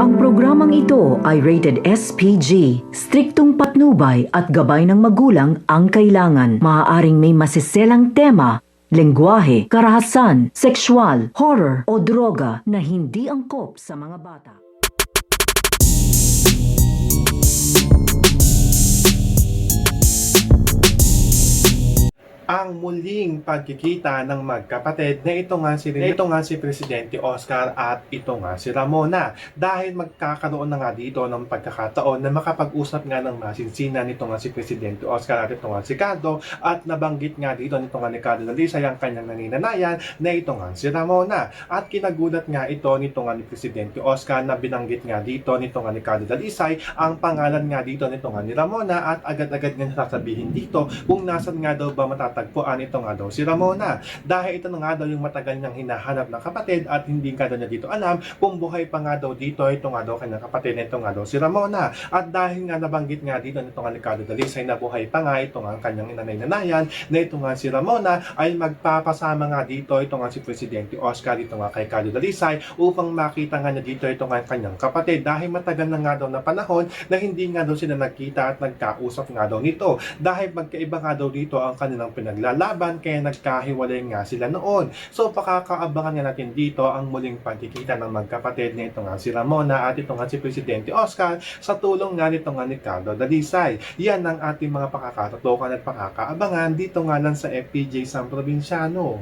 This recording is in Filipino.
Ang programang ito ay rated SPG. Striktong patnubay at gabay ng magulang ang kailangan. Maaaring may masiselang tema, lengguwahe, karahasan, sexual, horror o droga na hindi angkop sa mga bata. Ang muling pagkikita ng magkapatid na ito nga si Presidente Oscar at ito nga si Ramona, dahil magkakaroon na nga dito ng pagkakataon na makapag-usap nga ng masinsinan nito nga si Presidente Oscar at ito nga si Cardo, at nabanggit nga dito nito nga ni Cardo Dalisay ang kanyang naninanayan na ito nga si Ramona, at kinagulat nga ito nito nga ni Presidente Oscar na binanggit nga dito nito nga ni Cardo Dalisay ang pangalan nga dito nito nga ni Ramona, at agad-agad nga sasabihin dito kung nasan nga daw ba matatagpuan ito nga daw si Ramona, dahil ito na nga daw yung matagal niyang hinahanap na kapatid at hindi nga daw niya dito alam kung buhay pa nga daw dito ito nga daw kanyang kapatid na ito nga daw si Ramona. At dahil nga nabanggit nga dito nito nga ni Cardo Dalisay na buhay pa nga ito nga kanyang inanay-nanayan na ito nga si Ramona, ay magpapasama nga dito ito nga si Presidente Oscar dito nga kay Cardo Dalisay upang makita nga niya dito ito nga kanyang kapatid, dahil matagal na nga daw na panahon na hindi nga daw sila nagkita at nagkausap nga daw nito, dahil magkaiba nga daw dito ang kanilang pinaglalaban kaya nagkahiwalay nga sila noon. So pakakaabangan nga natin dito ang muling pagkikita ng magkapatid na ito nga si Ramona at ito nga si Presidente Oscar sa tulong nga nito nga ni Cardo Dalisay. Yan ang ating mga pakakatutukan at pakakaabangan dito nga lang sa FPJ San Provinciano.